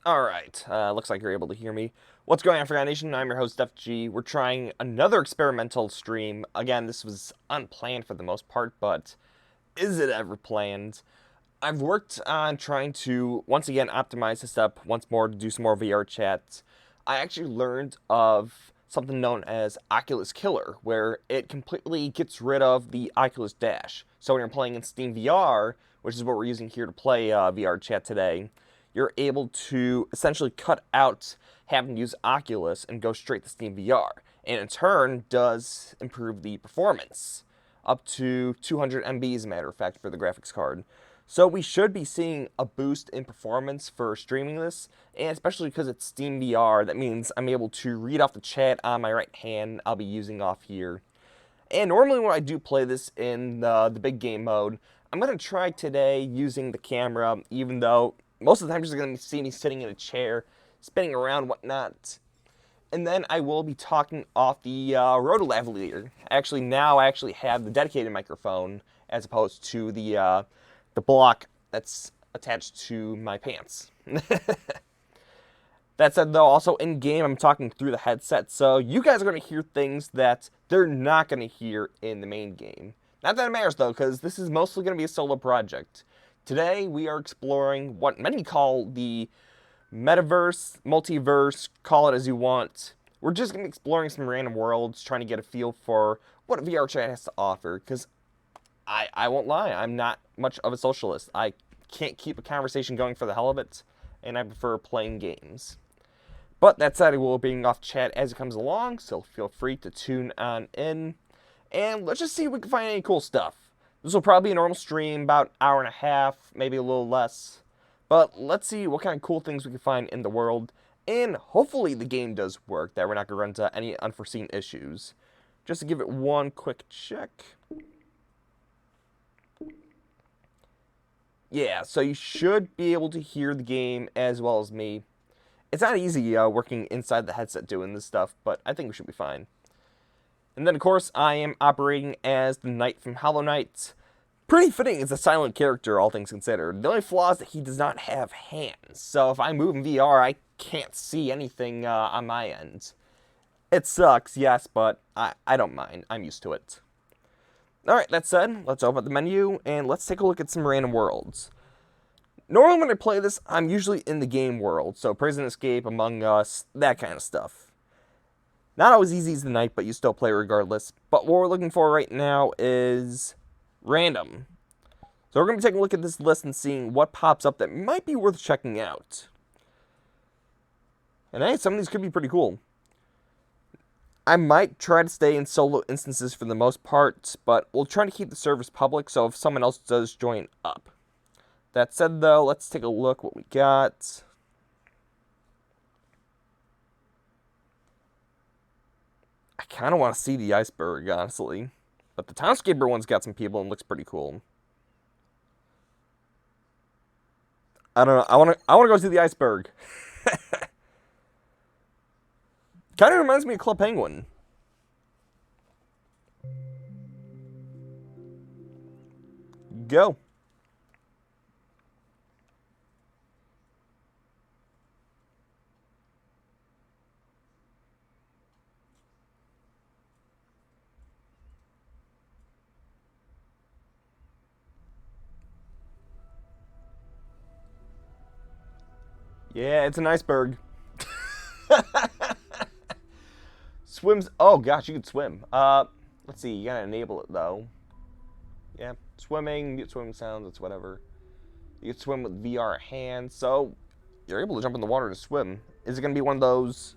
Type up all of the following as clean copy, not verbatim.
Alright, looks like you're able to hear me. What's going on, Forgot Nation? I'm your host, FG. We're trying another experimental stream. Again, this was unplanned for the most part, but is it ever planned? I've worked on trying to, once again, optimize this up once more to do some more VRChat. I actually learned of something known as Oculus Killer, where it completely gets rid of the Oculus Dash. So when you're playing in Steam VR, which is what we're using here to play VRChat today, you're able to essentially cut out having to use Oculus and go straight to Steam VR. And in turn, does improve the performance up to 200 MB, as a matter of fact, for the graphics card. So we should be seeing a boost in performance for streaming this, and especially because it's Steam VR, that means I'm able to read off the chat on my right hand. I'll be using off here. And normally when I do play this in the big game mode, I'm going to try today using the camera, even though most of the time you're just going to see me sitting in a chair, spinning around, whatnot. And then I will be talking off the roto lavalier. Actually, now I actually have the dedicated microphone as opposed to the block that's attached to my pants. That said, though, also in-game, I'm talking through the headset, so you guys are going to hear things that they're not going to hear in the main game. Not that it matters, though, because this is mostly going to be a solo project. Today, we are exploring what many call the metaverse, multiverse, call it as you want. We're just going to be exploring some random worlds, trying to get a feel for what VRChat has to offer, because I won't lie, I'm not much of a socialist. I can't keep a conversation going for the hell of it, and I prefer playing games. But that said, I will be off chat as it comes along, so feel free to tune on in. And let's just see if we can find any cool stuff. This will probably be a normal stream, about an hour and a half, maybe a little less. But let's see what kind of cool things we can find in the world. And hopefully the game does work, that we're not going to run into any unforeseen issues. Just to give it one quick check. Yeah, so you should be able to hear the game as well as me. It's not easy working inside the headset doing this stuff, but I think we should be fine. And then, of course, I am operating as the Knight from Hollow Knight. Pretty fitting as a silent character, all things considered. The only flaw is that he does not have hands, so if I move in VR, I can't see anything on my end. It sucks, yes, but I don't mind. I'm used to it. Alright, that said, let's open up the menu, and let's take a look at some random worlds. Normally when I play this, I'm usually in the game world, so Prison Escape, Among Us, that kind of stuff. Not always easy as the night, but you still play regardless. But what we're looking for right now is random. So we're going to be taking a look at this list and seeing what pops up that might be worth checking out. And hey, some of these could be pretty cool. I might try to stay in solo instances for the most part, but we'll try to keep the servers public, so if someone else does join up. That said, though, let's take a look what we got. I kind of want to see the iceberg, honestly. But the Townscaper one's got some people and looks pretty cool. I don't know. I want to go see the iceberg. Kind of reminds me of Club Penguin. Go. Yeah, it's an iceberg. Swims. Oh gosh, you can swim. Let's see. You gotta enable it though. Yeah, swimming. Mute swimming sounds. It's whatever. You can swim with VR hands, so you're able to jump in the water to swim. Is it gonna be one of those?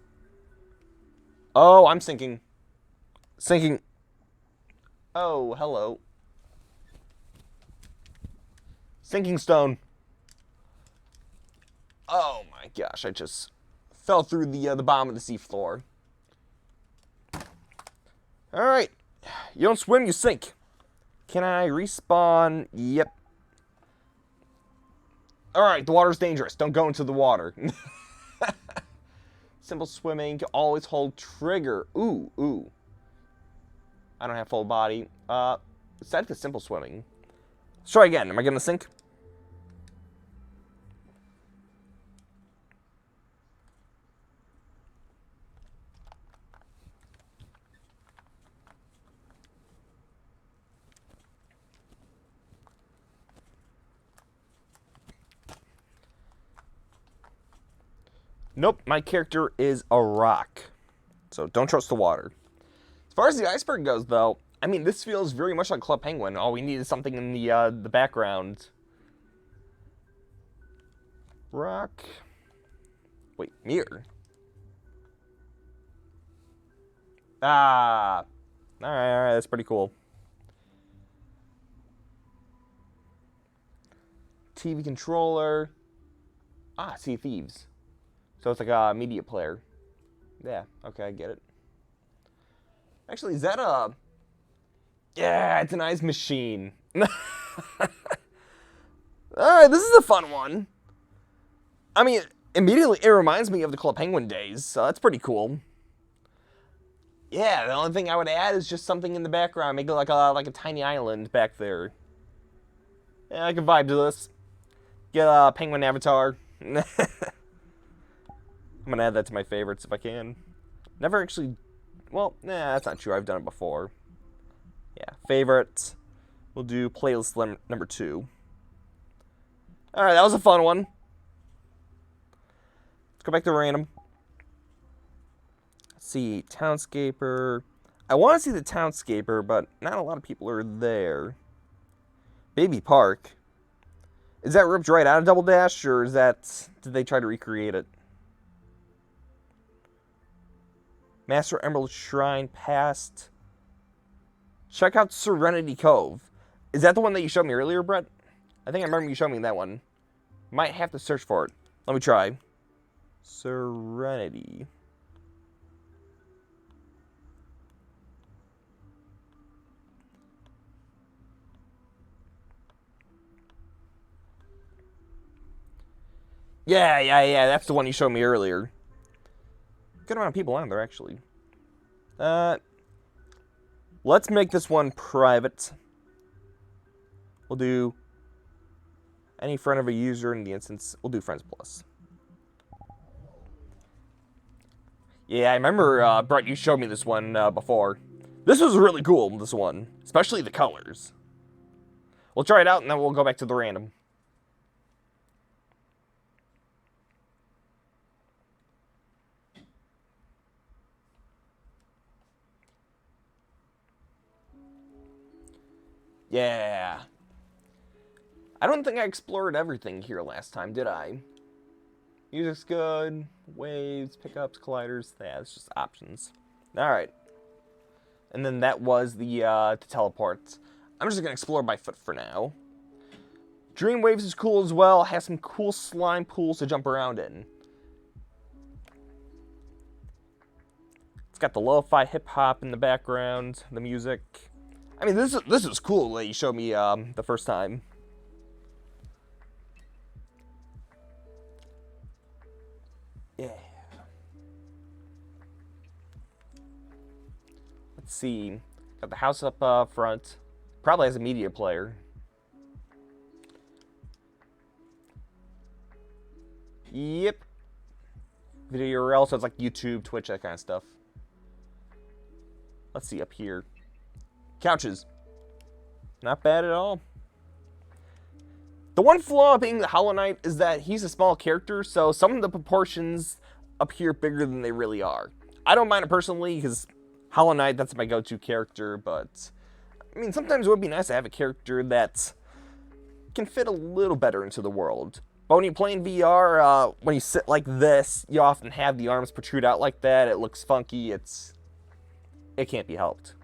Oh, I'm sinking. Sinking. Oh, hello. Sinking stone. Oh my gosh, I just fell through the bottom of the seafloor. Alright. You don't swim, you sink. Can I respawn? Yep. Alright, the water's dangerous. Don't go into the water. Simple swimming. Always hold trigger. Ooh, ooh. I don't have full body. Set to simple swimming. Let's try again. Am I going to sink? Nope, my character is a rock. So don't trust the water. As far as the iceberg goes, though, I mean, this feels very much like Club Penguin. All we need is something in the background. Rock. Wait, mirror. Ah. Alright, that's pretty cool. TV controller. Ah, Sea of Thieves. So it's like a media player. Yeah, okay, I get it. Actually, is that a... Yeah, it's an ice machine. Alright, this is a fun one. I mean, immediately it reminds me of the Club Penguin days, so that's pretty cool. Yeah, the only thing I would add is just something in the background. Make it like a tiny island back there. Yeah, I can vibe to this. Get a penguin avatar. I'm gonna add that to my favorites if I can. Never actually... Well, nah, that's not true. I've done it before. Yeah, favorites. We'll do playlist number 2. Alright, that was a fun one. Let's go back to random. Let's see, Townscaper. I want to see the Townscaper, but not a lot of people are there. Baby Park. Is that ripped right out of Double Dash, or is that... Did they try to recreate it? Master Emerald Shrine past. Check out Serenity Cove. Is that the one that you showed me earlier, Brett? I think I remember you showing me that one. Might have to search for it. Let me try. Serenity. Yeah. That's the one you showed me earlier. Good amount of people on there, actually. Let's make this one private. We'll do any friend of a user in the instance. We'll do Friends Plus. Yeah, I remember, Brett, you showed me this one before. This was really cool, this one. Especially the colors. We'll try it out, and then we'll go back to the random. Yeah. I don't think I explored everything here last time, did I? Music's good. Waves, pickups, colliders. Yeah, it's just options. Alright. And then that was the teleports. I'm just going to explore by foot for now. Dream Waves is cool as well. Has some cool slime pools to jump around in. It's got the lo-fi hip-hop in the background. The music. I mean, this is cool that you showed me the first time. Yeah. Let's see. Got the house up front. Probably has a media player. Yep. Video URL, so it's like YouTube, Twitch, that kind of stuff. Let's see up here. Couches. Not bad at all. The one flaw being the Hollow Knight is that he's a small character, so some of the proportions appear bigger than they really are. I don't mind it personally, because Hollow Knight, that's my go-to character, but... I mean, sometimes it would be nice to have a character that can fit a little better into the world. But when you play in VR, when you sit like this, you often have the arms protrude out like that. It looks funky. It can't be helped.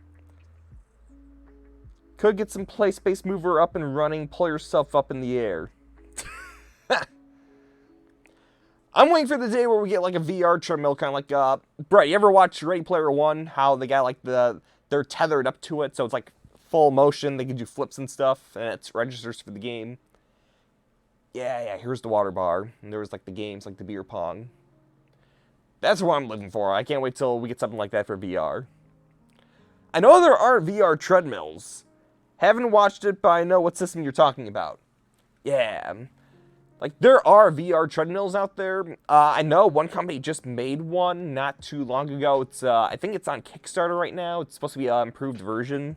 Could get some play space mover up and running. Pull yourself up in the air. I'm waiting for the day where we get like a VR treadmill, kind of like, Brett, you ever watch Ready Player One? How they got like they're tethered up to it, so it's like full motion. They can do flips and stuff, and it registers for the game. Yeah, here's the water bar. And there was like the games, like the beer pong. That's what I'm looking for. I can't wait till we get something like that for VR. I know there are VR treadmills. Haven't watched it, but I know what system you're talking about. Yeah. Like, there are VR treadmills out there. I know one company just made one not too long ago. It's I think it's on Kickstarter right now. It's supposed to be an improved version.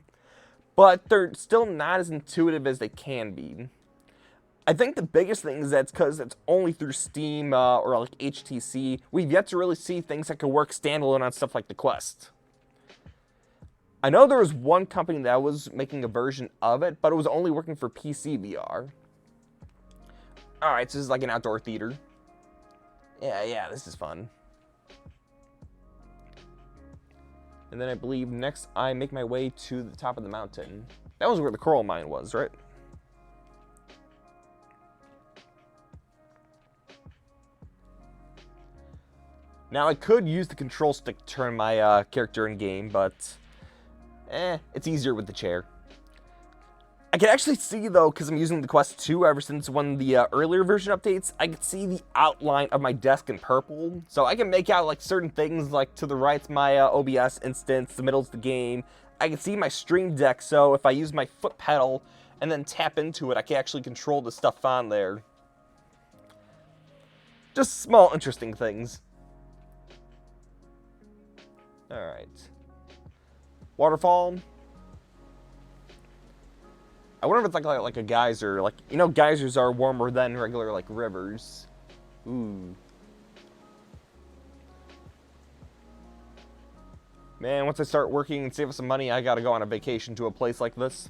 But they're still not as intuitive as they can be. I think the biggest thing is that's because it's only through Steam or like HTC. We've yet to really see things that could work standalone on stuff like the Quest. I know there was one company that was making a version of it, but it was only working for PC VR. Alright, so this is like an outdoor theater. Yeah, this is fun. And then I believe next I make my way to the top of the mountain. That was where the coral mine was, right? Now I could use the control stick to turn my character in game, but it's easier with the chair. I can actually see, though, because I'm using the Quest 2 ever since one of the earlier version updates, I can see the outline of my desk in purple. So I can make out like certain things, like to the right's my OBS instance, the middle's the game. I can see my Stream Deck, so if I use my foot pedal and then tap into it, I can actually control the stuff on there. Just small, interesting things. Alright. Waterfall. I wonder if it's like a geyser. Like, you know, geysers are warmer than regular, like, rivers. Ooh. Man, once I start working and save us some money, I gotta go on a vacation to a place like this.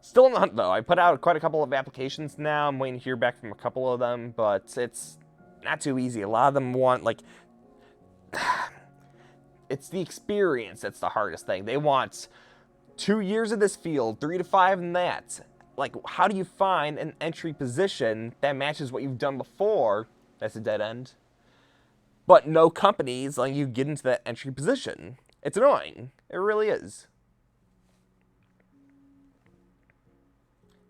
Still on the hunt, though. I put out quite a couple of applications now. I'm waiting to hear back from a couple of them, but it's not too easy. A lot of them want, like... It's the experience that's the hardest thing. They want 2 years of this field, 3 to 5 in that. Like, how do you find an entry position that matches what you've done before? That's a dead end. But no companies letting you get into that entry position. It's annoying. It really is.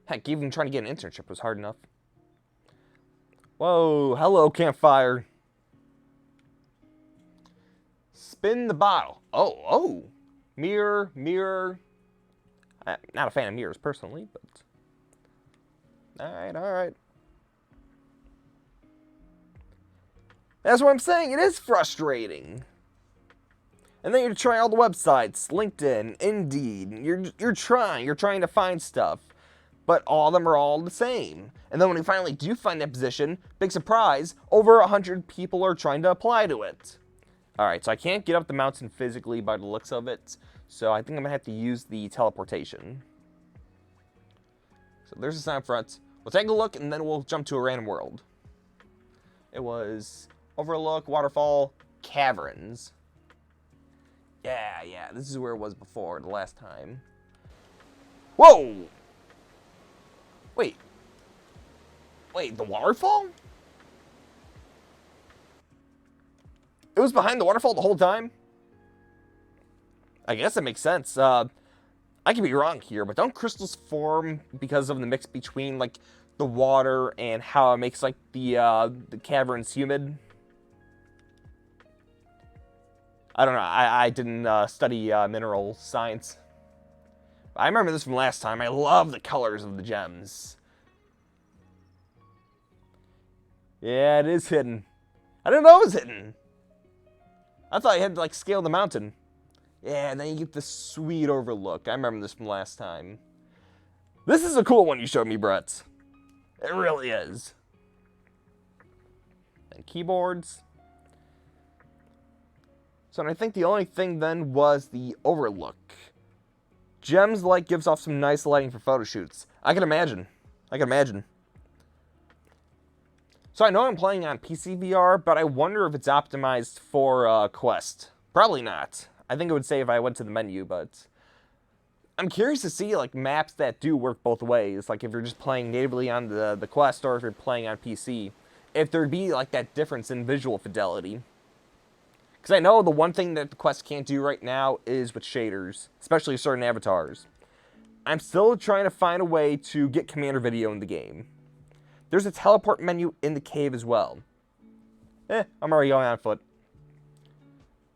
Heck, even trying to get an internship was hard enough. Whoa, hello, campfire. Spin the bottle. Oh. Mirror. I'm not a fan of mirrors personally, but... Alright. That's what I'm saying. It is frustrating. And then you're trying all the websites, LinkedIn, Indeed. You're trying to find stuff. But all of them are all the same. And then when you finally do find that position, big surprise, over 100 people are trying to apply to it. Alright, so I can't get up the mountain physically by the looks of it, so I think I'm going to have to use the teleportation. So there's a sign front. We'll take a look, and then we'll jump to a random world. It was Overlook, Waterfall, Caverns. Yeah, this is where it was before, the last time. Whoa! Wait, the waterfall? It was behind the waterfall the whole time? I guess that makes sense. I could be wrong here, but don't crystals form because of the mix between, like, the water and how it makes, like, the caverns humid? I don't know. I didn't study mineral science. I remember this from last time. I love the colors of the gems. Yeah, it is hidden. I didn't know it was hidden. I thought you had to, like, scale the mountain. Yeah, and then you get the sweet overlook. I remember this from last time. This is a cool one you showed me, Brett. It really is. And keyboards. So I think the only thing then was the overlook. Gems light gives off some nice lighting for photo shoots. I can imagine. So I know I'm playing on PC VR, but I wonder if it's optimized for Quest. Probably not. I think it would say if I went to the menu, but I'm curious to see like maps that do work both ways. Like if you're just playing natively on the Quest or if you're playing on PC. If there'd be like that difference in visual fidelity. Because I know the one thing that the Quest can't do right now is with shaders, especially certain avatars. I'm still trying to find a way to get commander video in the game. There's a teleport menu in the cave as well. I'm already going on foot.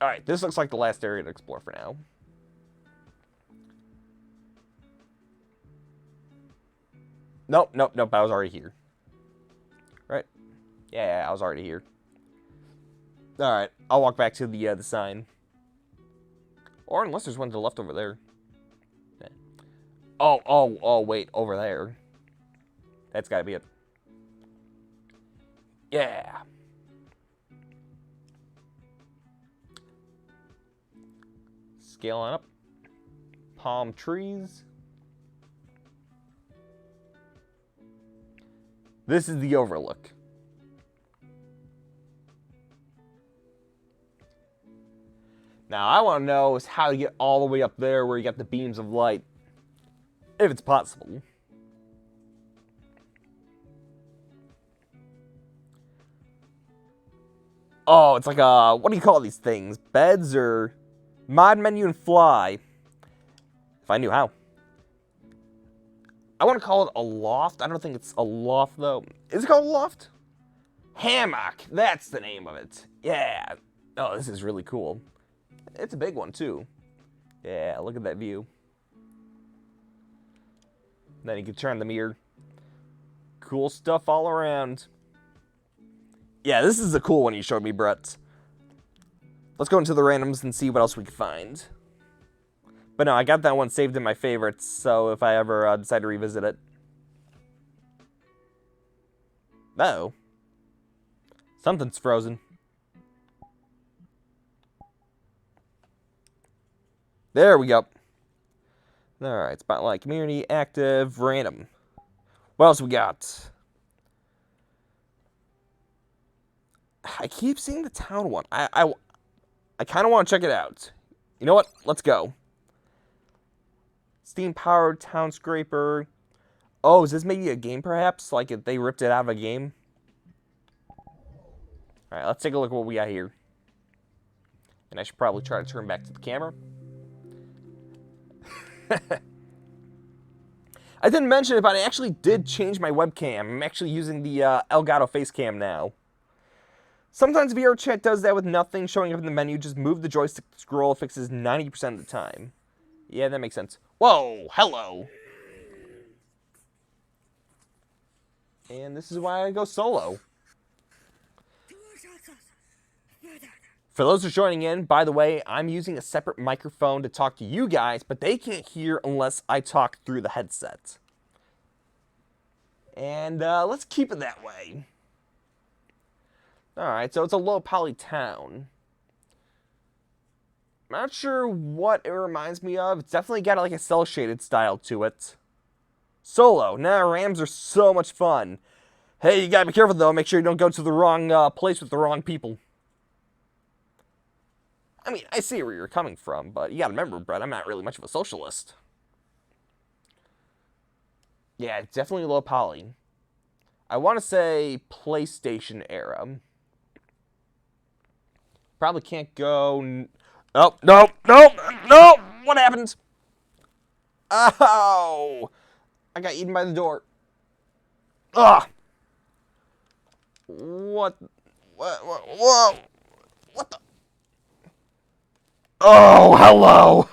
Alright, this looks like the last area to explore for now. Nope, I was already here. Right? Yeah, I was already here. Alright, I'll walk back to the sign. Or unless there's one to the left over there. Oh, wait, over there. That's gotta be it. Yeah. Scaling up. Palm trees. This is the overlook. Now, I want to know is how to get all the way up there where you got the beams of light. If it's possible. Oh, it's like a... What do you call these things? Beds or... Mod menu and fly. If I knew how. I want to call it a loft. I don't think it's a loft, though. Is it called a loft? Hammock. That's the name of it. Yeah. Oh, this is really cool. It's a big one, too. Yeah, look at that view. Then you can turn the mirror. Cool stuff all around. Yeah, this is a cool one you showed me, Brett. Let's go into the randoms and see what else we can find. But no, I got that one saved in my favorites, so if I ever decide to revisit it. Uh-oh. Something's frozen. There we go. Alright, spotlight, community, active, random. What else we got? I keep seeing the town one. I kind of want to check it out. You know what? Let's go. Steam-powered town scraper. Oh, is this maybe a game, perhaps? Like, if they ripped it out of a game? Alright, let's take a look at what we got here. And I should probably try to turn back to the camera. I didn't mention it, but I actually did change my webcam. I'm actually using the Elgato face cam now. Sometimes VRChat does that with nothing showing up in the menu. Just move the joystick to scroll. It fixes 90% of the time. Yeah, that makes sense. Whoa, hello. And this is why I go solo. For those who are joining in, by the way, I'm using a separate microphone to talk to you guys, but they can't hear unless I talk through the headset. And let's keep it that way. Alright, so it's a low-poly town. I'm not sure what it reminds me of. It's definitely got like a cel-shaded style to it. Solo. Nah, Rams are so much fun. Hey, you gotta be careful though. Make sure you don't go to the wrong place with the wrong people. I mean, I see where you're coming from, but you gotta remember, Brett, I'm not really much of a socialist. Yeah, it's definitely low poly. I want to say PlayStation era. Probably can't go... Oh, no, no, no! What happened? Oh! I got eaten by the door. Ugh! What? Whoa! What the? Oh, hello!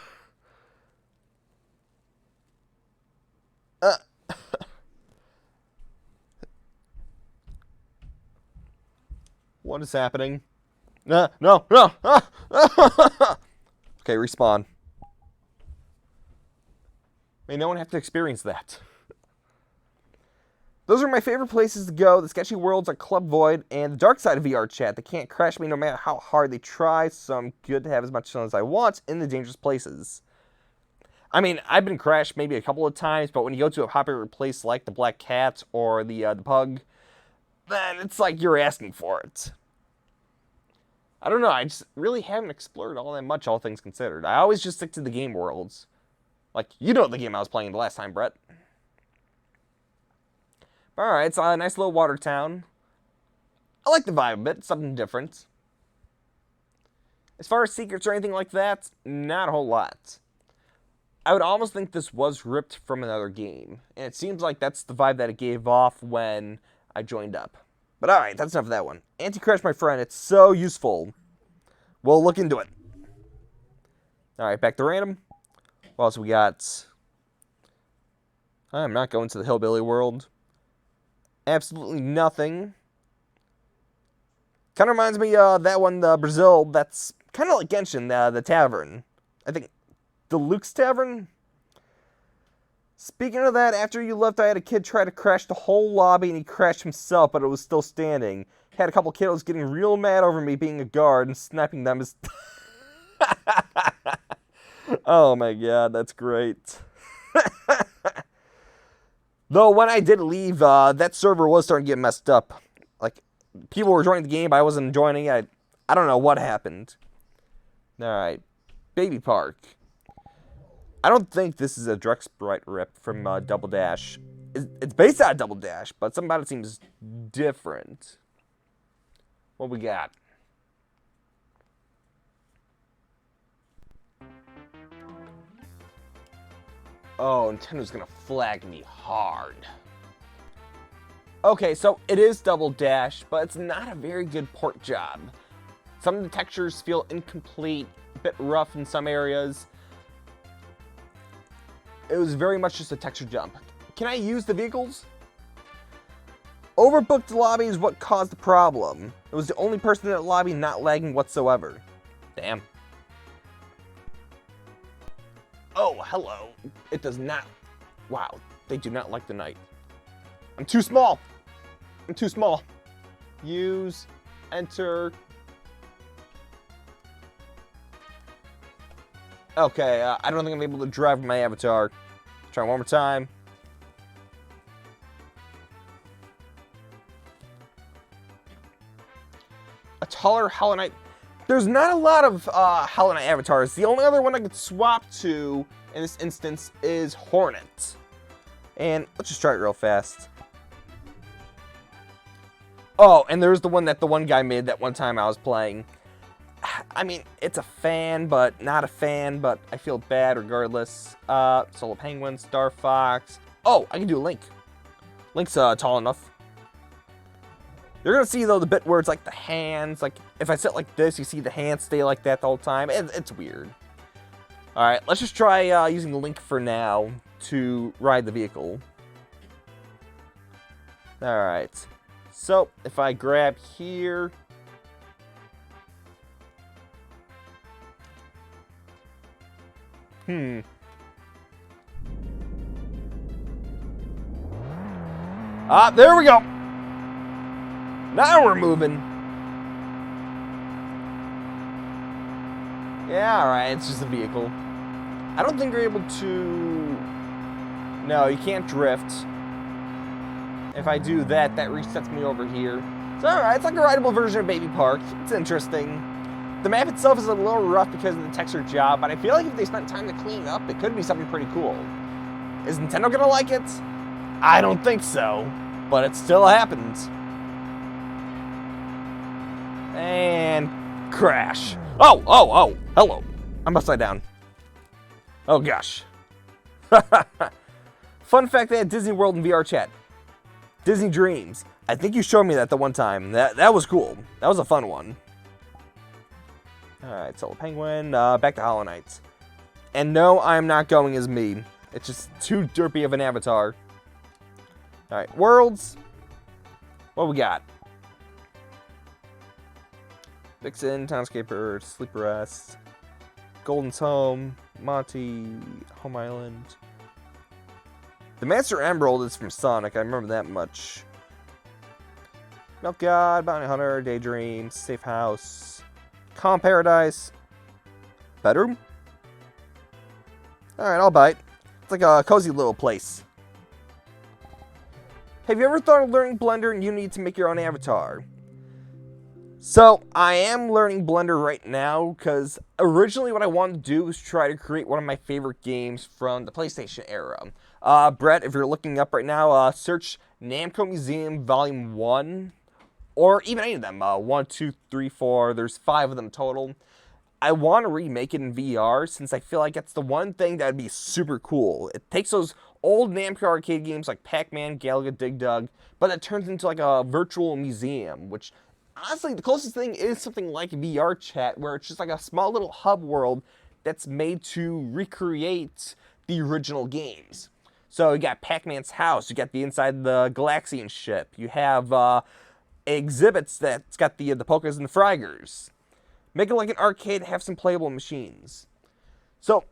What is happening? No! Okay, respawn. May no one have to experience that. Those are my favorite places to go. The sketchy worlds are Club Void and the dark side of VRChat. They can't crash me no matter how hard they try, so I'm good to have as much fun as I want in the dangerous places. I mean, I've been crashed maybe a couple of times, but when you go to a popular place like the Black Cat or the Pug, then it's like you're asking for it. I don't know, I just really haven't explored all that much, all things considered. I always just stick to the game worlds. Like, you know the game I was playing the last time, Brett. Alright, it's a nice little water town. I like the vibe of it, something different. As far as secrets or anything like that, not a whole lot. I would almost think this was ripped from another game. And it seems like that's the vibe that it gave off when I joined up. But alright, that's enough of that one. Anti-crash, my friend, it's so useful. We'll look into it. Alright, back to random. What else we got? I'm not going to the hillbilly world. Absolutely nothing. Kind of reminds me of that one, Brazil, that's kind of like Genshin, the tavern. I think, the Luke's Tavern? Speaking of that, after you left, I had a kid try to crash the whole lobby, and he crashed himself, but it was still standing. Had a couple kiddos getting real mad over me being a guard and sniping them as... Oh my god, that's great. Though, when I did leave, that server was starting to get messed up. Like, people were joining the game, but I wasn't joining. I don't know what happened. Alright. Baby Park. I don't think this is a direct sprite rip from Double Dash. It's based on Double Dash, but something about it seems different. What we got? Oh, Nintendo's gonna flag me hard. Okay, so it is Double Dash, but it's not a very good port job. Some of the textures feel incomplete, a bit rough in some areas. It was very much just a texture jump. Can I use the vehicles? Overbooked lobby is what caused the problem. It was the only person in that lobby not lagging whatsoever. Damn. Oh, hello. It does not... Wow, they do not like the night. I'm too small. I'm too small. Use, enter. Okay, I don't think I'm able to drive my avatar. Try one more time. A taller Hollow Knight. There's not a lot of Hollow Knight avatars. The only other one I could swap to in this instance is Hornet. And let's just try it real fast. Oh, and there's the one that the one guy made that one time I was playing. I mean, it's a fan, but not a fan, but I feel bad regardless. Solo Penguin, Star Fox. Oh, I can do Link. Link's tall enough. You're gonna see, though, the bit where it's like the hands, like, if I sit like this, you see the hands stay like that the whole time. It's weird. Alright, let's just try using the Link for now to ride the vehicle. Alright. So, if I grab here... Ah, there we go! Now we're moving. Yeah, alright, it's just a vehicle. I don't think you're able to... No, you can't drift. If I do that, that resets me over here. So alright, it's like a rideable version of Baby Park. It's interesting. The map itself is a little rough because of the texture job, but I feel like if they spent time to clean it up, it could be something pretty cool. Is Nintendo gonna like it? I don't think so, but it still happens. And crash. Oh, hello. I'm upside down. Oh gosh. Fun fact, they had Disney World in VRChat. Disney Dreams. I think you showed me that the one time. That was cool. That was a fun one. Alright, Solo Penguin. Back to Hollow Knights. And no, I'm not going as me. It's just too derpy of an avatar. Alright, Worlds. What we got? Vixen, Townscaper, Sleep Rest, Golden's Home, Monty, Home Island. The Master Emerald is from Sonic, I remember that much. Milk God, Bounty Hunter, Daydream, Safe House, Calm Paradise, Bedroom? Alright, I'll bite. It's like a cozy little place. Have you ever thought of learning Blender and Unity to make your own avatar? So, I am learning Blender right now, because originally what I wanted to do was try to create one of my favorite games from the PlayStation era. Brett, if you're looking up right now, search Namco Museum Volume 1, or even any of them, 1, 2, 3, 4, there's 5 of them total. I want to remake it in VR, since I feel like that's the one thing that would be super cool. It takes those old Namco arcade games like Pac-Man, Galaga, Dig Dug, but it turns into like a virtual museum, which... Honestly, the closest thing is something like VRChat, where it's just like a small little hub world that's made to recreate the original games. So you got Pac-Man's house, you got the inside of the Galaxian ship, you have exhibits that's got the Pokas and the Fraggers. Make it like an arcade, have some playable machines. So,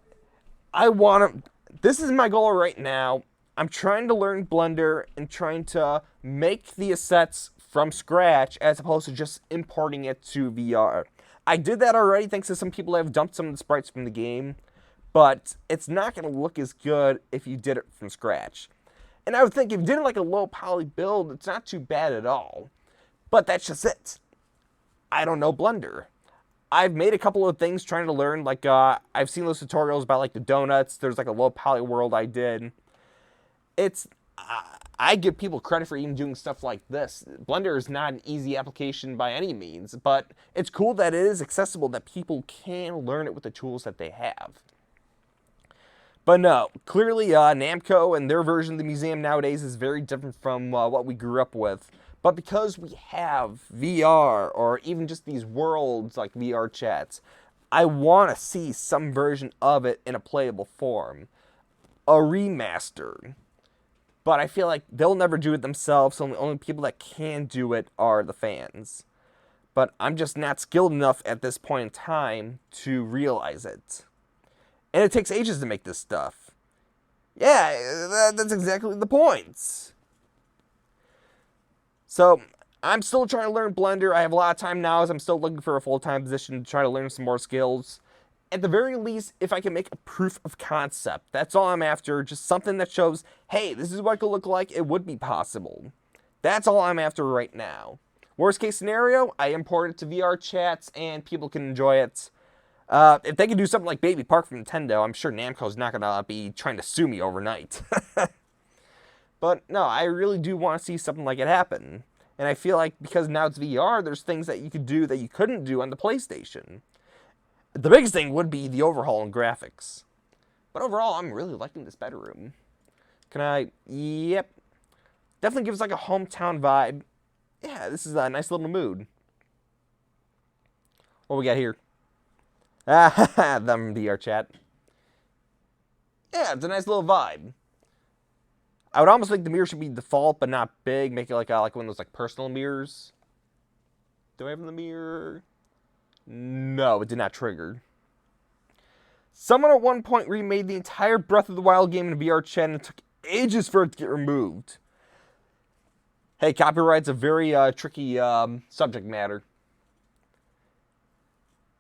I want to... this is my goal right now. I'm trying to learn Blender and trying to make the assets from scratch as opposed to just importing it to VR. I did that already thanks to some people that have dumped some of the sprites from the game, but it's not going to look as good if you did it from scratch. And I would think if you did it like a low poly build, it's not too bad at all. But that's just it. I don't know Blender. I've made a couple of things trying to learn, like, I've seen those tutorials about, like, the donuts. There's, like, a low poly world I did. It's, I give people credit for even doing stuff like this. Blender is not an easy application by any means, but it's cool that it is accessible, that people can learn it with the tools that they have. But no, clearly Namco and their version of the museum nowadays is very different from what we grew up with. But because we have VR, or even just these worlds like VRChats, I want to see some version of it in a playable form. A remaster. But I feel like they'll never do it themselves, so the only people that can do it are the fans. But I'm just not skilled enough at this point in time to realize it. And it takes ages to make this stuff. Yeah, that's exactly the point. So, I'm still trying to learn Blender. I have a lot of time now as I'm still looking for a full-time position to try to learn some more skills. At the very least, if I can make a proof of concept. That's all I'm after. Just something that shows, hey, this is what it could look like. It would be possible. That's all I'm after right now. Worst case scenario, I import it to VRChats and people can enjoy it. If they can do something like Baby Park from Nintendo, I'm sure Namco's not going to be trying to sue me overnight. But no, I really do want to see something like it happen. And I feel like because now it's VR, there's things that you could do that you couldn't do on the PlayStation. The biggest thing would be the overhaul in graphics. But overall, I'm really liking this bedroom. Can I? Yep. Definitely gives like a hometown vibe. Yeah, this is a nice little mood. What we got here? Ah, them VRChat. Yeah, it's a nice little vibe. I would almost think the mirror should be default, but not big. Make it like one of those like personal mirrors. Do I have the mirror? No, it did not trigger. Someone at one point remade the entire Breath of the Wild game in VRChat, and it took ages for it to get removed. Hey, copyright's a very tricky subject matter.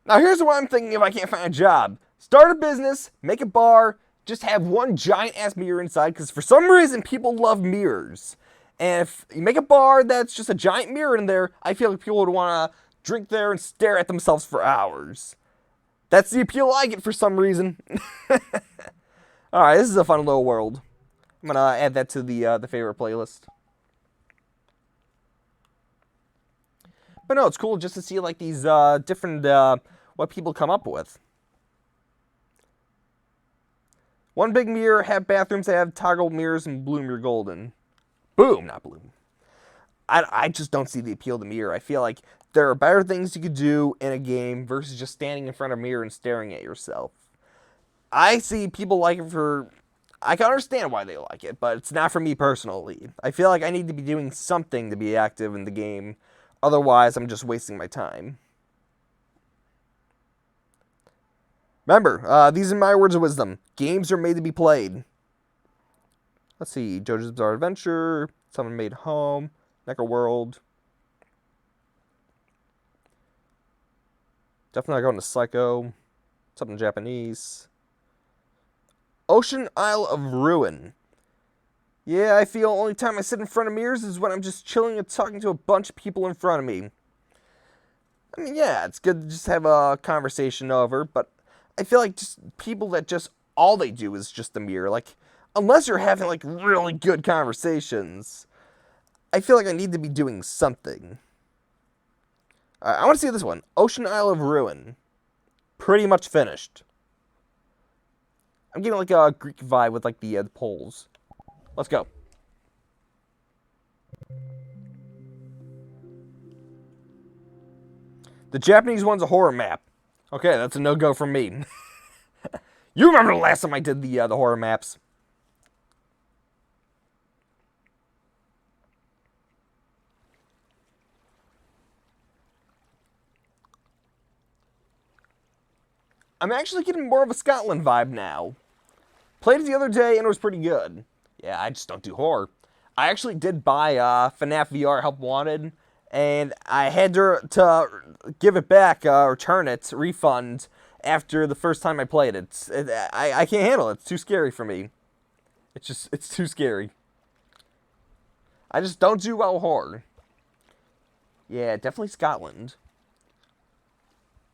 Now here's what I'm thinking if I can't find a job. Start a business, make a bar, just have one giant-ass mirror inside, because for some reason people love mirrors. And if you make a bar that's just a giant mirror in there, I feel like people would want to drink there and stare at themselves for hours. That's the appeal I get for some reason. Alright, this is a fun little world. I'm going to add that to the favorite playlist. But no, it's cool just to see like these different, what people come up with. One big mirror, have bathrooms that have toggle mirrors, and bloom your golden. Boom, not bloom. I just don't see the appeal of the mirror. I feel like there are better things you could do in a game versus just standing in front of a mirror and staring at yourself. I see people like it for... I can understand why they like it, but it's not for me personally. I feel like I need to be doing something to be active in the game. Otherwise, I'm just wasting my time. Remember, these are my words of wisdom. Games are made to be played. Let's see. JoJo's Bizarre Adventure. Someone Made Home. Necker World. Definitely not going to Psycho. Something Japanese. Ocean Isle of Ruin. Yeah, I feel only time I sit in front of mirrors is when I'm just chilling and talking to a bunch of people in front of me. I mean, yeah, it's good to just have a conversation over, but I feel like just people that just all they do is just the mirror. Like, unless you're having like really good conversations, I feel like I need to be doing something. I want to see this one. Ocean Isle of Ruin. Pretty much finished. I'm getting like a Greek vibe with like the poles. Let's go. The Japanese one's a horror map. Okay, that's a no-go from me. You remember the last time I did the horror maps. I'm actually getting more of a Scotland vibe now. Played it the other day and it was pretty good. Yeah, I just don't do horror. I actually did buy FNAF VR Help Wanted, and I had to give it back, return it, refund, after the first time I played it. I can't handle it. It's too scary for me. It's too scary. I just don't do well horror. Yeah, definitely Scotland.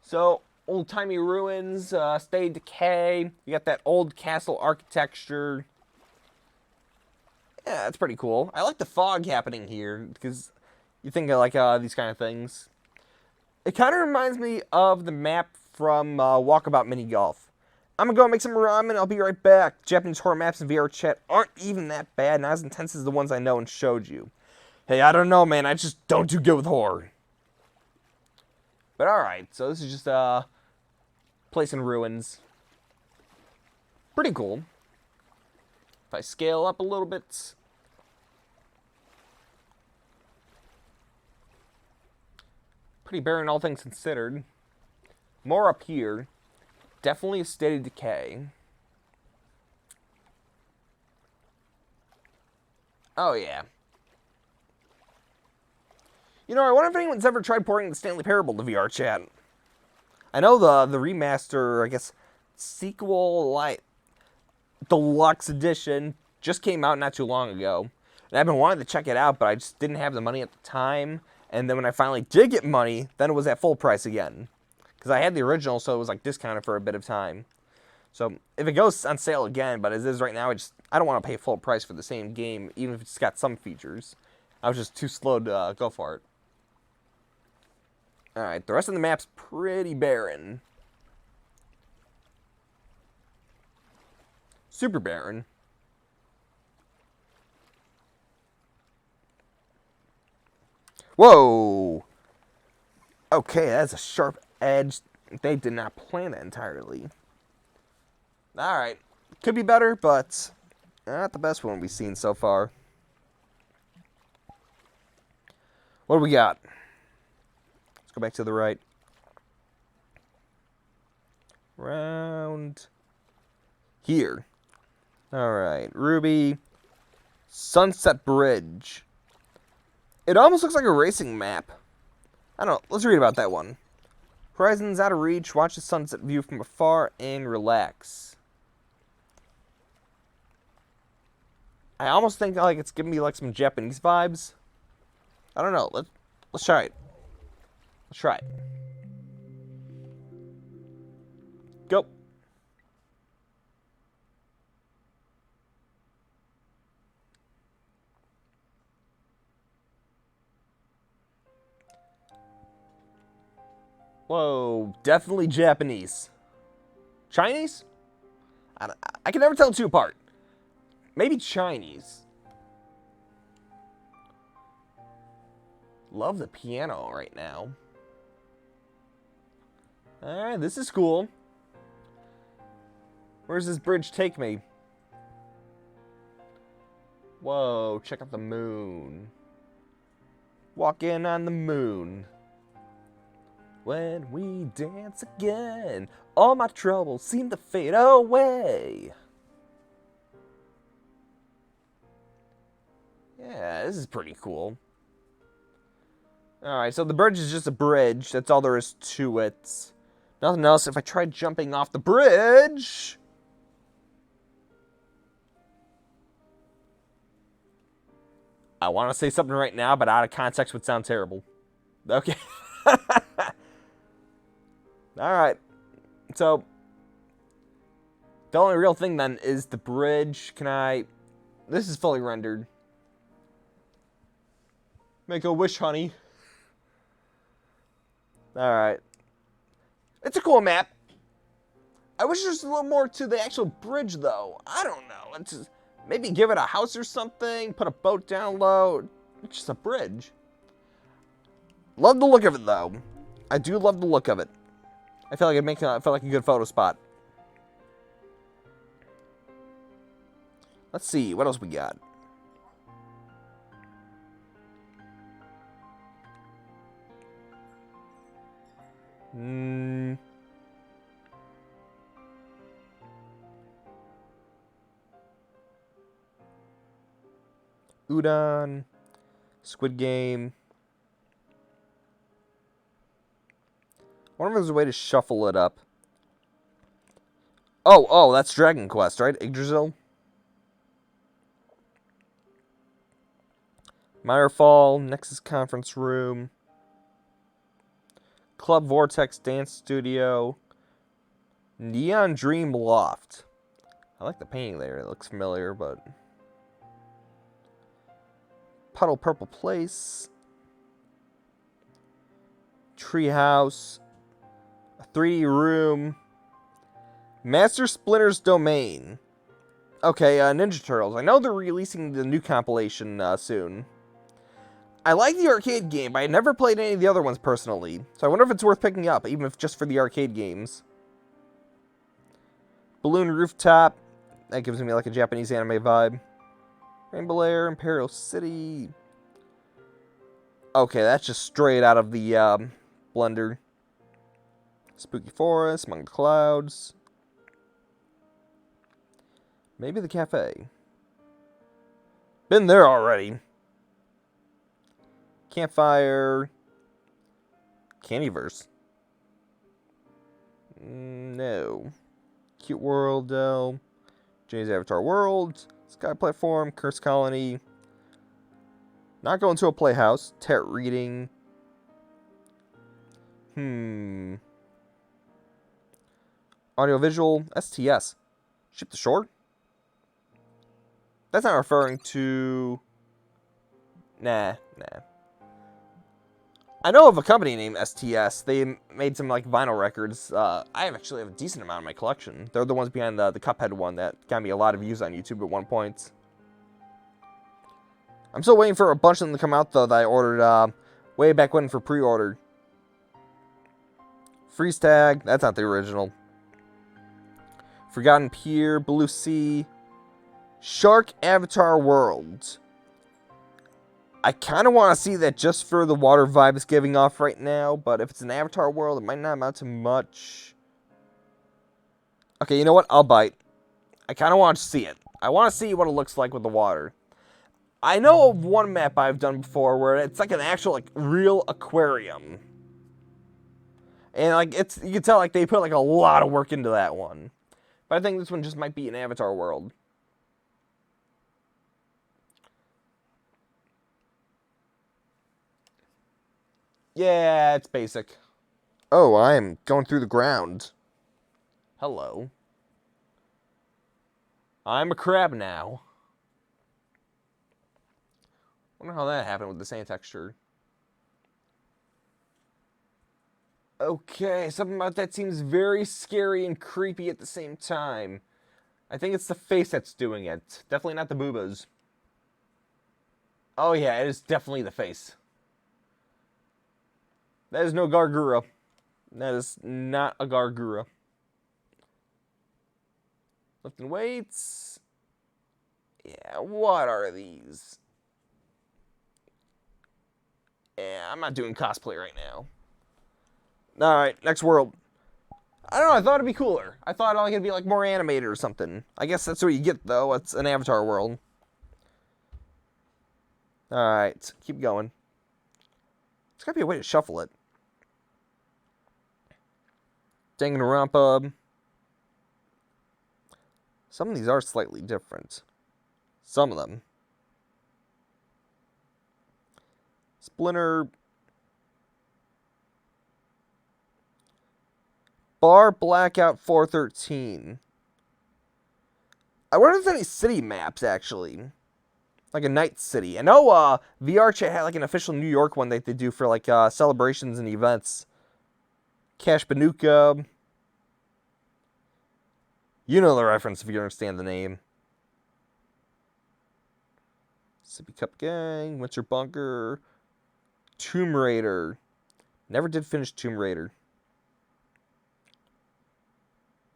So, old-timey ruins, state of decay. You got that old castle architecture. Yeah, that's pretty cool. I like the fog happening here, because you think of, like, these kind of things. It kind of reminds me of the map from Walkabout Mini Golf. I'm gonna go make some ramen. I'll be right back. Japanese horror maps in VRChat aren't even that bad, not as intense as the ones I know and showed you. Hey, I don't know, man. I just don't do good with horror. But alright, so this is just a place in ruins. Pretty cool. If I scale up a little bit. Pretty barren, all things considered. More up here. Definitely a state of decay. Oh, yeah. You know, I wonder if anyone's ever tried porting the Stanley Parable to VRChat. I know the remaster, I guess, sequel, like, deluxe edition just came out not too long ago. And I've been wanting to check it out, but I just didn't have the money at the time. And then when I finally did get money, then it was at full price again. Because I had the original, so it was like discounted for a bit of time. So if it goes on sale again, but as is right now, I don't want to pay full price for the same game, even if it's got some features. I was just too slow to go for it. Alright, the rest of the map's pretty barren. Super barren. Whoa! Okay, that's a sharp edge. They did not plan that entirely. Alright. Could be better, but not the best one we've seen so far. What do we got? Let's go back to the right. Round here. Alright. Ruby. Sunset Bridge. It almost looks like a racing map. I don't know. Let's read about that one. Horizons out of reach. Watch the sunset view from afar and relax. I almost think like it's giving me like some Japanese vibes. I don't know. Let's try it. Let's try it. Go. Whoa, definitely Japanese. Chinese? I can never tell the two apart. Maybe Chinese. Love the piano right now. Alright, this is cool. Where's this bridge take me? Whoa, check out the moon. Walking on the moon. When we dance again, all my troubles seem to fade away. Yeah, this is pretty cool. Alright, so the bridge is just a bridge. That's all there is to it. Nothing else. If I try jumping off the bridge... I want to say something right now, but out of context would sound terrible. Okay. Alright. So, the only real thing then is the bridge. Can I... This is fully rendered. Make a wish, honey. Alright. It's a cool map. I wish there was a little more to the actual bridge, though. I don't know. It's just, maybe give it a house or something. Put a boat down low. It's just a bridge. Love the look of it, though. I do love the look of it. I feel like it'd make a good photo spot. Let's see. What else we got? Udon. Squid Game. I wonder if there's a way to shuffle it up. Oh, that's Dragon Quest, right? Yggdrasil? Mirefall, Nexus Conference Room. Club Vortex Dance Studio. Neon Dream Loft. I like the painting there. It looks familiar, but... Puddle Purple Place. Treehouse. A 3D room. Master Splinter's Domain. Okay, Ninja Turtles. I know they're releasing the new compilation soon. I like the arcade game, but I never played any of the other ones personally. So I wonder if it's worth picking up, even if just for the arcade games. Balloon Rooftop. That gives me like a Japanese anime vibe. Rainbow Air, Imperial City. Okay, that's just straight out of the blender. Spooky Forest, Among the Clouds. Maybe the cafe. Been there already. Campfire. Candyverse. No. Cute World, Dell. Jane's Avatar World. Sky Platform. Curse Colony. Not going to a playhouse. Tarot Reading. Audiovisual. STS. Ship to Shore? That's not referring to... Nah. I know of a company named STS. They made some like vinyl records. I actually have a decent amount in my collection. They're the ones behind the Cuphead one that got me a lot of views on YouTube at one point. I'm still waiting for a bunch of them to come out though that I ordered way back when for pre-order. Freeze Tag, that's not the original. Forgotten Pier, Blue Sea, Shark Avatar World. I kind of want to see that just for the water vibe it's giving off right now, but if it's an Avatar World, it might not amount to much. Okay, you know what? I'll bite. I kind of want to see it. I want to see what it looks like with the water. I know of one map I've done before where it's like an actual, like, real aquarium. And, like, you can tell, like, they put, like, a lot of work into that one. But I think this one just might be an Avatar World. Yeah, it's basic. Oh, I am going through the ground. Hello. I'm a crab now. Wonder how that happened with the sand texture. Okay, something about that seems very scary and creepy at the same time. I think it's the face that's doing it. Definitely not the boobas. Oh yeah, it is definitely the face. That is no Gargura. That is not a Gargura. Lifting weights. Yeah, what are these? Yeah, I'm not doing cosplay right now. Alright, next world. I don't know, I thought it'd be cooler. I thought like, it'd be like more animated or something. I guess that's what you get though. It's an Avatar world. Alright, keep going. There's gotta be a way to shuffle it. Danganronpa. Some of these are slightly different. Some of them. Splinter. Bar Blackout 413. I wonder if there's any city maps, actually. Like a night city. I know VRChat had like an official New York one that they do for like celebrations and events. Cash Banuka. You know the reference if you understand the name. Sippy Cup Gang. Winter Bunker. Tomb Raider. Never did finish Tomb Raider.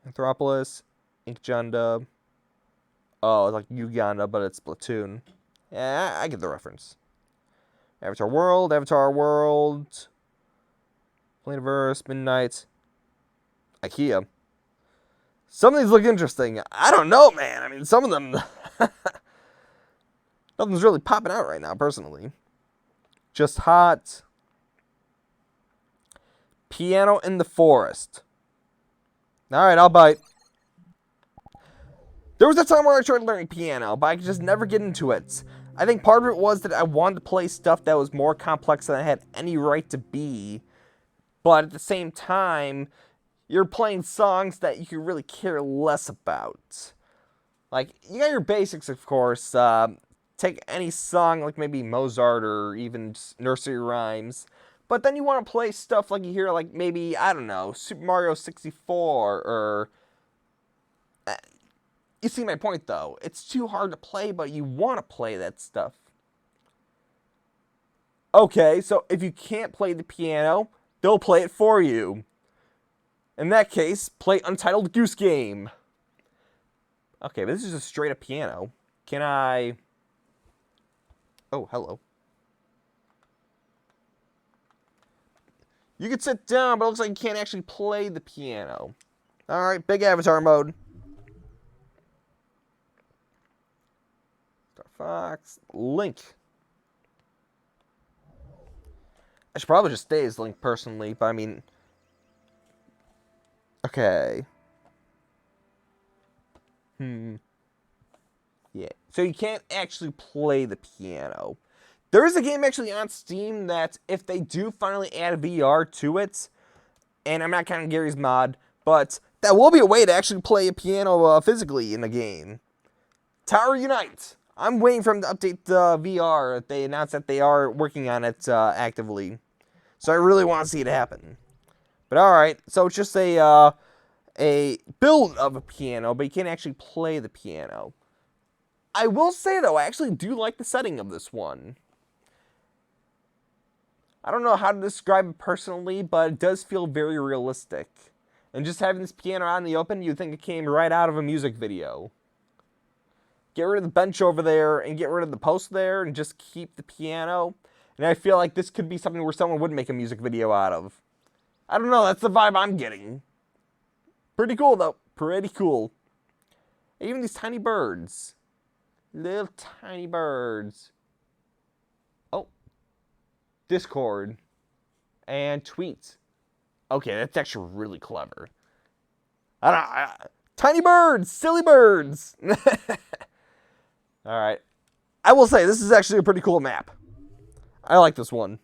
Anthropolis. Inkjunda. Oh, it's like Uganda, but it's Splatoon. Yeah, I get the reference. Avatar World. Planiverse, Midnight. IKEA. Some of these look interesting. I don't know, man. I mean, some of them... Nothing's really popping out right now, personally. Just hot. Piano in the forest. Alright, I'll bite. There was a time where I tried learning piano, but I could just never get into it. I think part of it was that I wanted to play stuff that was more complex than I had any right to be. But at the same time, you're playing songs that you could really care less about. Like, you got your basics, of course. Take any song, like maybe Mozart or even nursery rhymes. But then you want to play stuff like you hear, like maybe, I don't know, Super Mario 64 or... You see my point, though. It's too hard to play, but you want to play that stuff. Okay, so if you can't play the piano, they'll play it for you. In that case, play Untitled Goose Game. Okay, but this is a straight up piano. Can I... Oh, hello. You can sit down, but it looks like you can't actually play the piano. Alright, big avatar mode. Star Fox. Link. I should probably just stay as Link personally, but I mean... Okay. Yeah. So you can't actually play the piano. There is a game actually on Steam that if they do finally add VR to it, and I'm not counting Gary's mod, but that will be a way to actually play a piano physically in a game. Tower Unite. I'm waiting for them to update the VR. They announced that they are working on it actively. So I really want to see it happen. But alright, so it's just a build of a piano, but you can't actually play the piano. I will say, though, I actually do like the setting of this one. I don't know how to describe it personally, but it does feel very realistic. And just having this piano out in the open, you'd think it came right out of a music video. Get rid of the bench over there and get rid of the post there and just keep the piano. And I feel like this could be something where someone would make a music video out of. I don't know, that's the vibe I'm getting. Pretty cool, though. Pretty cool. Even these tiny birds. Little tiny birds. Oh. Discord. And tweets. Okay, that's actually really clever. Tiny birds! Silly birds! Alright. I will say, this is actually a pretty cool map. I like this one.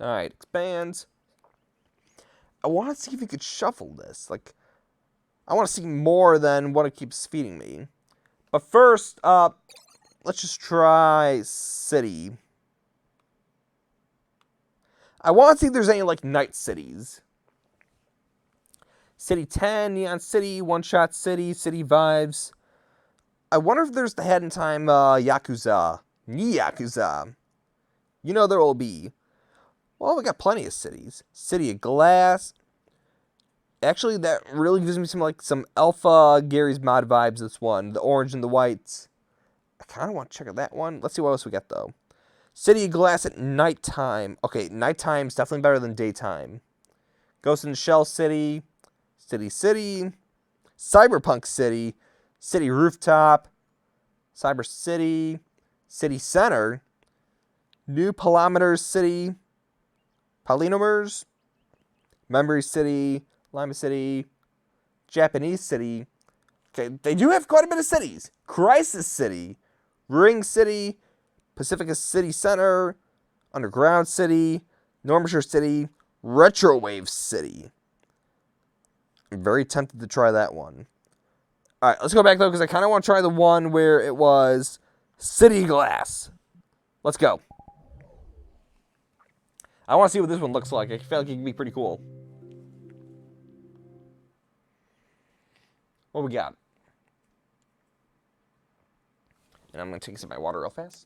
Alright, expand. I want to see if you could shuffle this. Like, I want to see more than what it keeps feeding me. But first, let's just try city. I want to see if there's any, like, night cities. City 10, Neon City, One Shot City, City Vibes. I wonder if there's the Head in Time, Yakuza. Yakuza. You know there will be. Well, we got plenty of cities. City of Glass. Actually, that really gives me some alpha Gary's mod vibes, this one. The orange and the white. I kind of want to check out that one. Let's see what else we got, though. City of Glass at nighttime. Okay, nighttime's definitely better than daytime. Ghost in the Shell City. City City. Cyberpunk City. City Rooftop. Cyber City. City Center. New Kilometers City. Polynomers. Memory City. Lima City. Japanese City. Okay, they do have quite a bit of cities. Crisis City. Ring City. Pacifica City Center. Underground City. Normanshire City. Retrowave City. I'm very tempted to try that one. Alright, let's go back, though, because I kind of want to try the one where it was City Glass. Let's go. I want to see what this one looks like. I feel like it can be pretty cool. What we got? And I'm going to take some of my water real fast.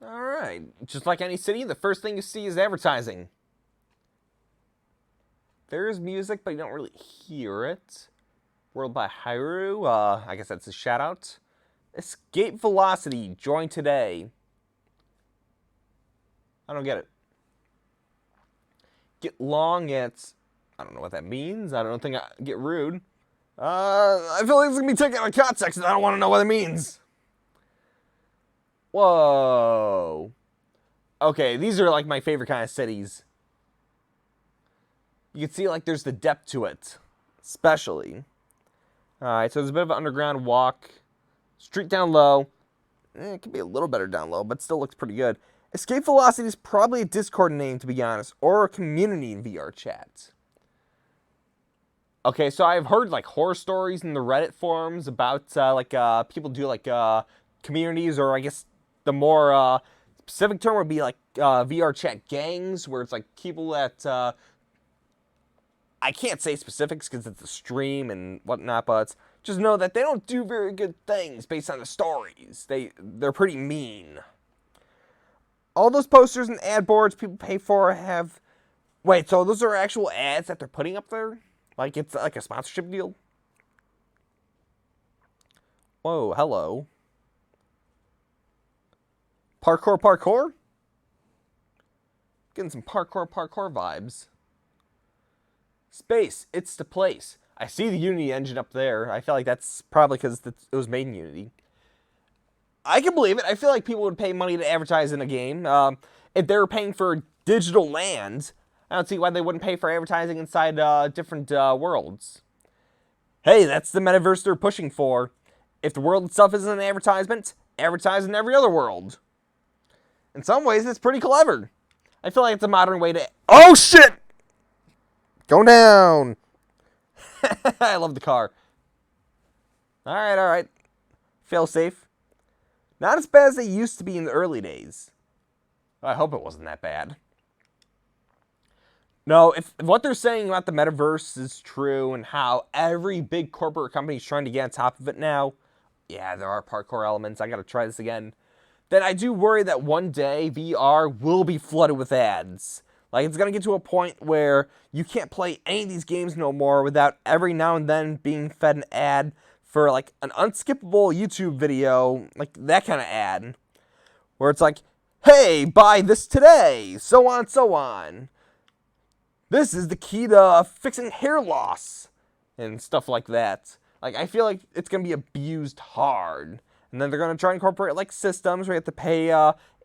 Alright, just like any city, the first thing you see is advertising. There is music, but you don't really hear it. World by Hyrule, I guess that's a shout out. Escape Velocity, join today. I don't get it. Get long, it's... I don't know what that means. I don't think I get rude. I feel like it's going to be taken out of context, and I don't want to know what it means. Whoa. Okay, these are like my favorite kind of cities. You can see like there's the depth to it. Especially. Alright, so there's a bit of an underground walk. Street down low. It could be a little better down low, but still looks pretty good. Escape Velocity is probably a Discord name, to be honest, or a community in VRChat. Okay, so I've heard like horror stories in the Reddit forums about people do like communities, or I guess the more specific term would be like VRChat gangs, where it's like people that I can't say specifics because it's a stream and whatnot, but just know that they don't do very good things based on the stories. They're pretty mean. All those posters and ad boards people pay for have... Wait, so those are actual ads that they're putting up there? Like it's like a sponsorship deal? Whoa, hello. Parkour, parkour? Getting some parkour vibes. Space, it's the place. I see the Unity engine up there. I feel like that's probably because it was made in Unity. I can believe it. I feel like people would pay money to advertise in a game. If they were paying for digital land, I don't see why they wouldn't pay for advertising inside different worlds. Hey, that's the metaverse they're pushing for. If the world itself isn't an advertisement, advertise in every other world. In some ways, it's pretty clever. I feel like it's a modern way to... Oh, shit! Go down! I love the car. Alright. Fail safe. Not as bad as they used to be in the early days. I hope it wasn't that bad. No, if what they're saying about the metaverse is true and how every big corporate company is trying to get on top of it now, yeah, there are parkour elements, I gotta try this again, then I do worry that one day VR will be flooded with ads. Like, it's gonna get to a point where you can't play any of these games no more without every now and then being fed an ad for, like, an unskippable YouTube video, like, that kind of ad. Where it's like, hey, buy this today, so on, so on. This is the key to fixing hair loss, and stuff like that. Like, I feel like it's gonna be abused hard. And then they're gonna try and incorporate, like, systems where you have to pay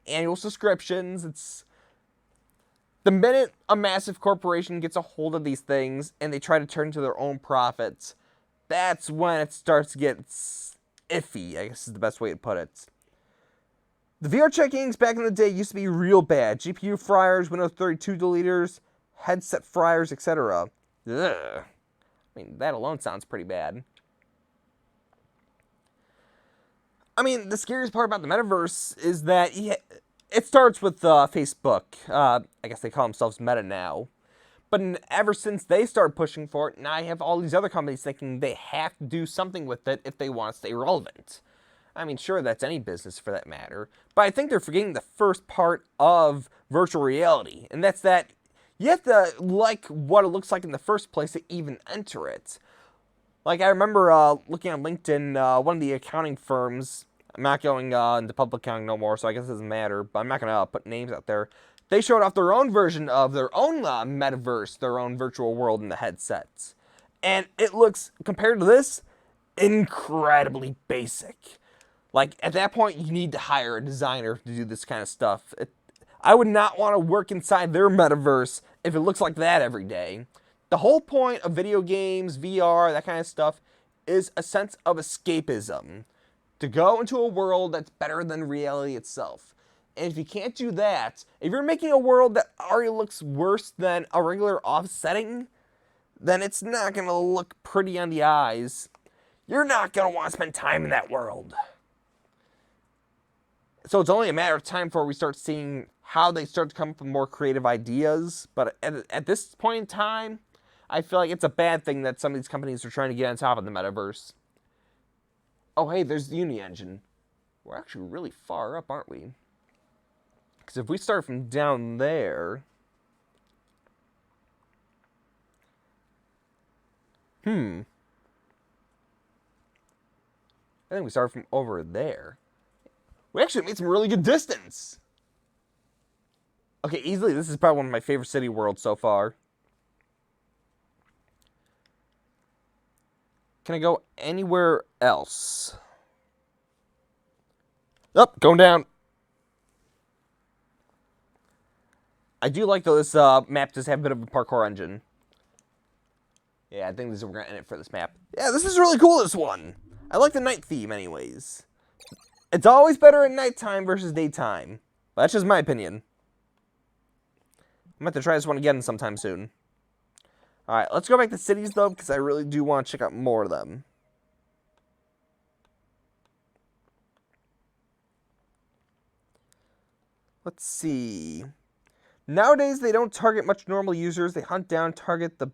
annual subscriptions. It's... The minute a massive corporation gets a hold of these things and they try to turn to their own profits, that's when it starts to get iffy, I guess is the best way to put it. The VRChat games back in the day used to be real bad. GPU fryers, Windows 32 deleters, headset fryers, etc. Ugh. I mean, that alone sounds pretty bad. I mean, the scariest part about the metaverse is that it starts with Facebook. I guess they call themselves Meta now. But ever since they started pushing for it, now you have all these other companies thinking they have to do something with it if they want to stay relevant. I mean, sure, that's any business for that matter. But I think they're forgetting the first part of virtual reality. And that's that you have to like what it looks like in the first place to even enter it. Like, I remember looking on LinkedIn, one of the accounting firms, I'm not going into public accounting no more, so I guess it doesn't matter, but I'm not going to put names out there. They showed off their own version of their own metaverse, their own virtual world in the headsets. And it looks, compared to this, incredibly basic. Like, at that point, you need to hire a designer to do this kind of stuff. I would not want to work inside their metaverse if it looks like that every day. The whole point of video games, VR, that kind of stuff, is a sense of escapism. To go into a world that's better than reality itself. And if you can't do that, if you're making a world that already looks worse than a regular off setting, then it's not going to look pretty on the eyes. You're not going to want to spend time in that world. So it's only a matter of time before we start seeing how they start to come up with more creative ideas. But at this point in time, I feel like it's a bad thing that some of these companies are trying to get on top of the metaverse. Oh, hey, there's the Unity engine. We're actually really far up, aren't we? Because if we start from down there... I think we started from over there. We actually made some really good distance. Okay, easily, this is probably one of my favorite city worlds so far. Can I go anywhere else? Oh, going down. I do like, though, this map does have a bit of a parkour engine. Yeah, I think this is what we're going to end it for this map. Yeah, this is really cool, this one. I like the night theme, anyways. It's always better at nighttime versus daytime. But that's just my opinion. I'm going to have to try this one again sometime soon. Alright, let's go back to cities, though, because I really do want to check out more of them. Let's see. Nowadays, they don't target much normal users. They hunt down, target the...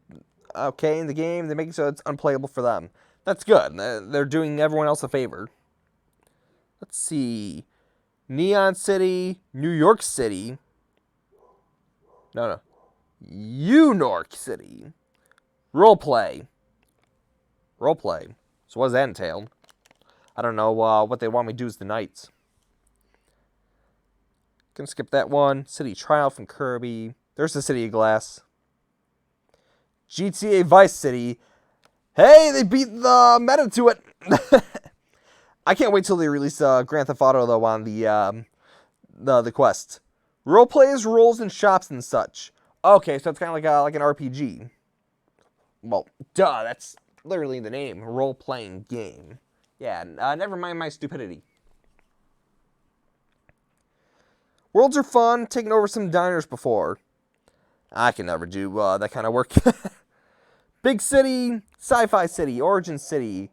Okay, in the game, they make it so it's unplayable for them. That's good. They're doing everyone else a favor. Let's see. Neon City, New York City. No. York City. Roleplay. So what does that entail? I don't know what they want me to do as the Knights. Gonna skip that one. City Trial from Kirby. There's the City of Glass. GTA Vice City. Hey, they beat the meta to it. I can't wait till they release Grand Theft Auto, though, on the Quest. Roleplays, roles, and shops and such. Okay, so it's kind of like an RPG. Well, duh, that's literally the name. Role-playing game. Yeah, never mind my stupidity. Worlds are fun. Taking over some diners before. I can never do that kind of work. Big City, Sci-Fi City, Origin City,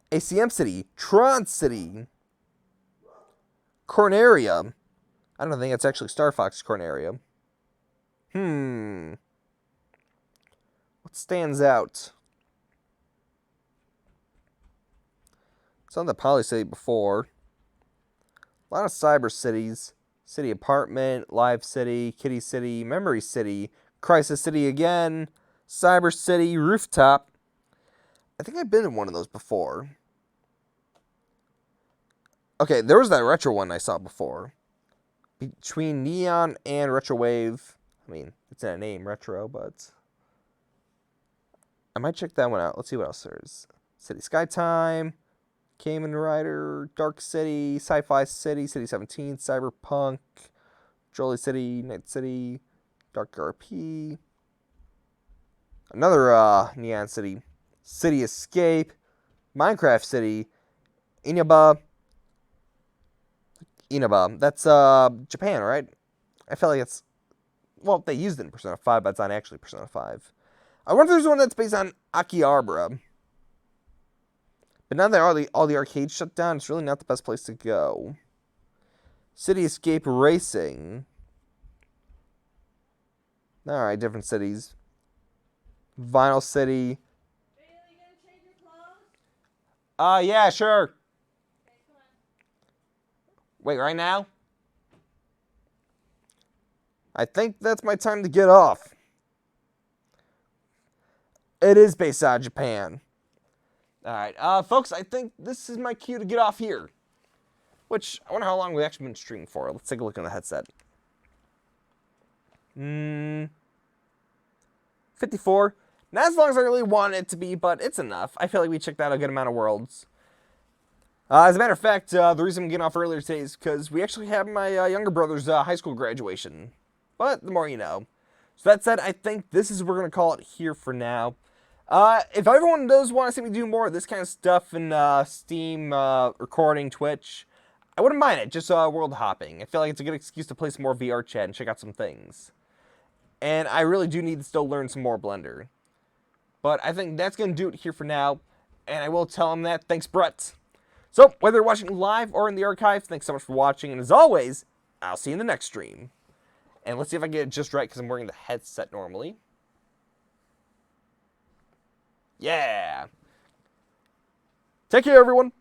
ACM City, Tron City, Corneria. I don't think it's actually Star Fox Corneria. What stands out? It's on the Poly City before. A lot of cyber cities. City Apartment, Live City, Kitty City, Memory City, Crisis City again, Cyber City, Rooftop. I think I've been in one of those before. Okay, there was that retro one I saw before. Between Neon and Retrowave. I mean, it's in a name, Retro, but... I might check that one out. Let's see what else there is. City Skytime, Kamen Rider, Dark City, Sci-Fi City, City 17, Cyberpunk, Jolly City, Night City, Dark RP, another Neon City, City Escape, Minecraft City, Inaba. That's Japan, right? I feel like it's... Well, they used it in Persona 5, but it's not actually Persona 5. I wonder if there's one that's based on Akihabara. But now that all the arcades shut down, it's really not the best place to go. City Escape Racing. Alright, different cities. Vinyl City. Are you gonna change your clothes? Yeah, sure. Okay, come on. Wait, right now? I think that's my time to get off. It is based out of Japan. Alright, folks, I think this is my cue to get off here. Which, I wonder how long we've actually been streaming for. Let's take a look on the headset. 54. Not as long as I really want it to be, but it's enough. I feel like we checked out a good amount of worlds. As a matter of fact, the reason I'm getting off earlier today is because we actually have my younger brother's high school graduation. But the more you know. So that said, I think this is what we're going to call it here for now. If everyone does want to see me do more of this kind of stuff in Steam, recording, Twitch, I wouldn't mind it. Just world hopping. I feel like it's a good excuse to play some more VRChat and check out some things. And I really do need to still learn some more Blender. But I think that's going to do it here for now. And I will tell him that. Thanks, Brett. So, whether you're watching live or in the archives, thanks so much for watching. And as always, I'll see you in the next stream. And let's see if I can get it just right because I'm wearing the headset normally. Yeah. Take care, everyone.